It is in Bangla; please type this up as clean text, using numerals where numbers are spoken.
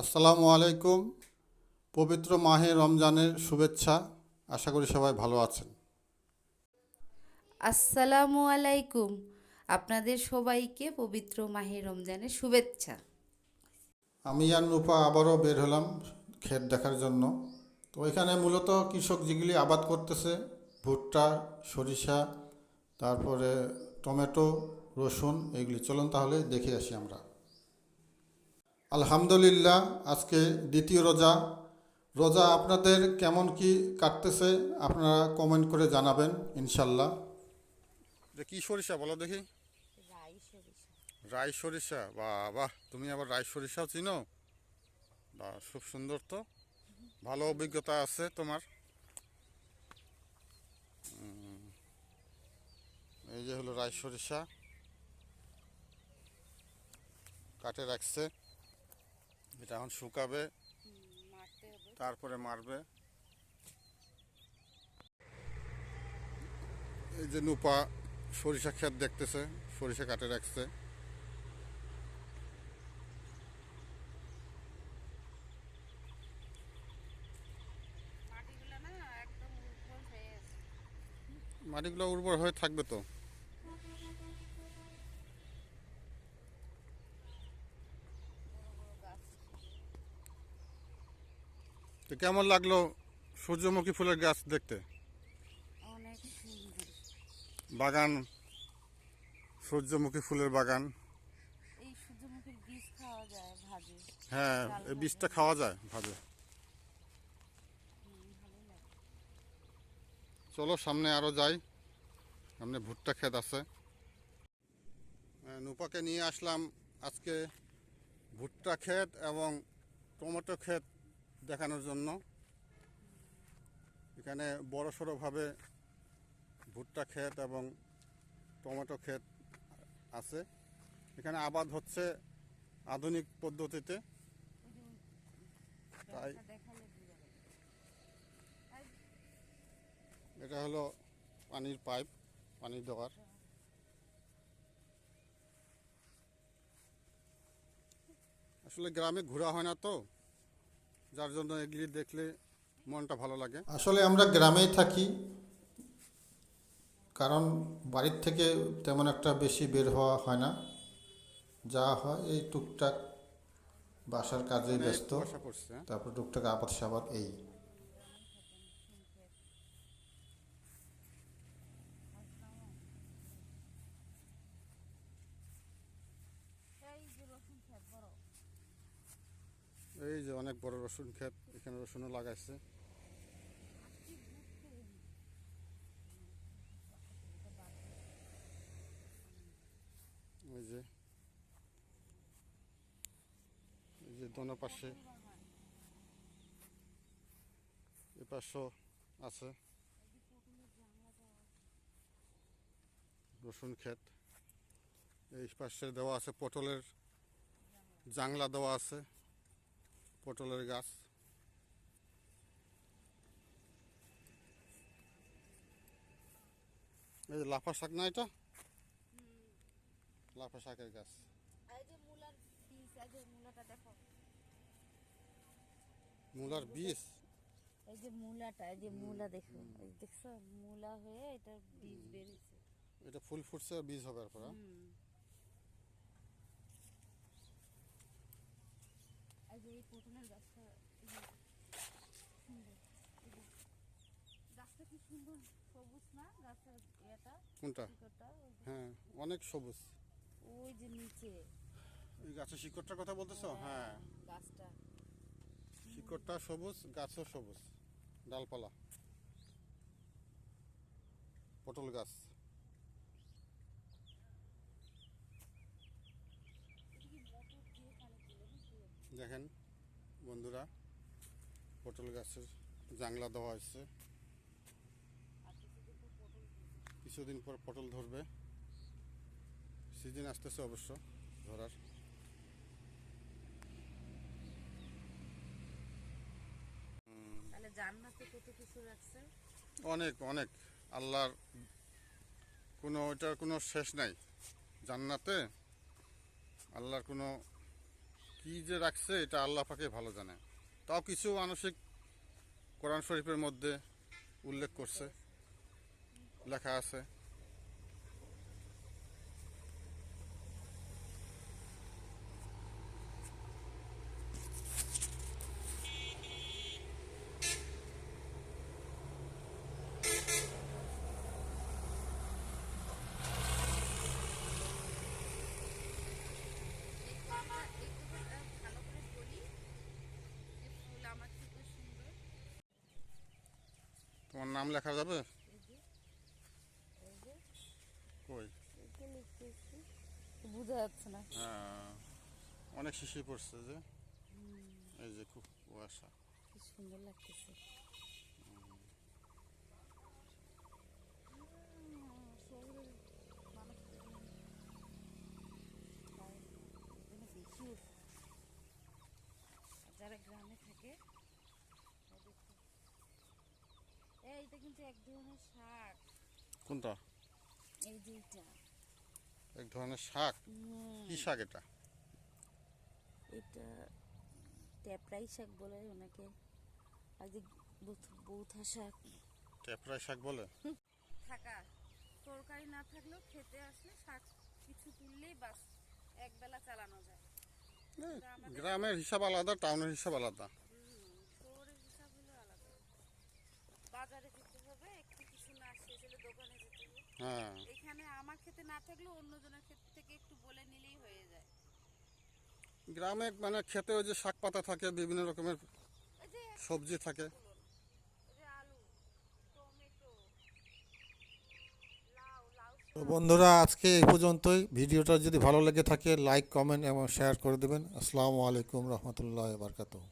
আসসালামু আলাইকুম। পবিত্র মাহে রমজানের শুভেচ্ছা। আশা করি সবাই ভালো আছেন। আসসালামু আলাইকুম। আপনাদের সবাইকে পবিত্র মাহে রমজানের শুভেচ্ছা। আমি আর রূপা আবারও বের হলাম ক্ষেত দেখার জন্য। তো এখানে মূলত কৃষক যেগুলি আবাদ করতেছে ভুট্টা, সরিষা, তারপরে টমেটো, রসুন, এগুলি চলুন তাহলে দেখে আসি আমরা। আলহামদুলিল্লাহ, আজকে দ্বিতীয় রোজা। রোজা আপনাদের কেমন কি কাটতেছে আপনারা কমেন্ট করে জানাবেন ইনশাল্লাহ। কি সরিষা বলো দেখি? রাই সরিষা, বাহ বাহ, তুমি আবার রাই সরিষাও চিনো? বাহ, খুব সুন্দর তো। ভালো অভিজ্ঞতা আছে তোমার। এই যে হলো রাই সরিষা, কাটে রাখছে। এটা এখন শুকাবে, তারপরে মারবে। এই যে নুপা সরিষা ক্ষেত দেখতেছে, সরিষা কাটে রাখছে। মাটিগুলো উর্বর হয়ে থাকবে তো। তো কেমন লাগলো সূর্যমুখী ফুলের গাছ দেখতে? অনেক সুন্দর। বাগান, সূর্যমুখী ফুলের বাগান। এই সূর্যমুখীর বীজ খাওয়া যায় ভাজে, হ্যাঁ, ডাল এই ভাজা। বীজটা খাওয়া যায় ভাবে। ভালোই লাগে। চলো সামনে আরো যাই, সামনে ভুট্টা ক্ষেত আছে। নুপাকে নিয়ে আসলাম আজকে ভুট্টা ক্ষেত এবং টমেটো ক্ষেত দেখানোর জন্য। এখানে বড় সড়োভাবে ভুট্টা ক্ষেত এবং টমেটো ক্ষেত আছে। এখানে আবাদ হচ্ছে আধুনিক পদ্ধতিতে। তাই দেখালে বোঝা যাবে। এটা হলো পানির পাইপ, পানি দেওয়ার। আসলে গ্রামে ঘোরা হয় না তো, যার জন্য এগুলি দেখলে মনটা ভালো লাগে। আসলে আমরা গ্রামেই থাকি, কারণ বাড়ির থেকে তেমন একটা বেশি বের হওয়া হয় না। যা হয় এই টুকটাক বাসার কাজেই ব্যস্ত, কুয়াশা পড়ছে। তারপর টুকটাক আবাদ সাবাদ এই। এই যে অনেক বড় রসুন ক্ষেত, এখানে রসুনও লাগাইছে। এই যে, এই যে দোনো পাশে, এ পাশেও আছে রসুন ক্ষেত। এই পাশে দেওয়া আছে পটলের জাংলা দেওয়া আছে, পটলের গাছ। এই যে লাফা শাক না এটা? লাফা শাকের গাছ। এই যে মূলার বীজ, এই যে মূলাটা দেখো। মূলার বীজ? এই যে মূলাটা, এই যে মূলা দেখো, এই দেখছো মূলা হয়ে এটার বীজ বেরিয়েছে। এটা ফুল ফুটছে, বীজ হবে এরপর। এই যে এই পটলের গাছটা, এই যে সুন্দর, এই যে গাছটা কি সুন্দর সবুজ না গাছের এটা? কোনটা? শিকড়টা ওই যে, হ্যাঁ, অনেক সবুজ। ওই যে নিচে। এই গাছের শিকড়টার কথা বলতেছো? হ্যাঁ, গাছটা শিকড়টা সবুজ, গাছও সবুজ, ডালপালা। পটল গাছ। দেখেন বন্ধুরা, পটল গাছের জাংলা দেওয়া হয়েছে। কিছুদিন পর পটল ধরবে, সিজন আসতেছে অবশ্য ধরার। তাহলে জান্নাতে কত কিছু রাখছে। অনেক অনেক, আল্লাহর কোনো, ওইটার কোনো শেষ নাই। জান্নাতে আল্লাহর কোনো কি কি যে রাখছে এটা আল্লাহ পাকে ভালো জানে। তাও কিছু মানসিক কোরআন শরীফের মধ্যে উল্লেখ করছে, লেখা আছে। এই কথাটা ভালো করে বলি যে ফুল আমার থেকে সুন্দর। তোমার নাম লেখা যাবে? এই যে এই যে কই? এই যে লিখতেছি, বোঝা যাচ্ছে না। হ্যাঁ, অনেক শিশি পড়ছে যে, এই যে খুব কুয়াশা। কি সুন্দর লাগতেছে। শহরের মানুষ বেশি উঠছে। আর যারা গ্রামে থাকে ওদের এইটা কিন্তু এক ধরনের শাক। কোনটা? এই যে এটা এক ধরনের শাক। কি শাক এটা? এটা ট্যাপরাই শাক বলে ওনাকে, আর যে বৌথা শাক। টেপরাই শাক বলে? থাকা তরকারি না থাকলেও খেতে আসলে শাক কিছু তুললেই বাস একবেলা চালানো যায়। কিন্তু আমাদের গ্রামের হিসাব আলাদা, টাউনের হিসাব আলাদা। শহরের হিসাব হলো আলাদা। বাজারে যেতে হবে, একটু কিছু না শেষ হলে দোকানে যেতে হবে। হ্যাঁ, এখানে আমার খেতে না থাকলেও অন্যজনের ক্ষেত থেকে একটু বলে নিলেই হয়ে যায়। গ্রামে মানে খেতে ওই যে শাক পাতা থাকে, বিভিন্ন রকমের এই যে সবজি থাকে। এই যে আলু, টমেটো, লাউ লাউ তো বন্ধুরা, আজকে এই পর্যন্তই। ভিডিওটা যদি ভালো লেগে থাকে লাইক, কমেন্ট এবং শেয়ার করে দেবেন। আসসালামু আলাইকুম রহমতুল্লাহ বারকাতুহু।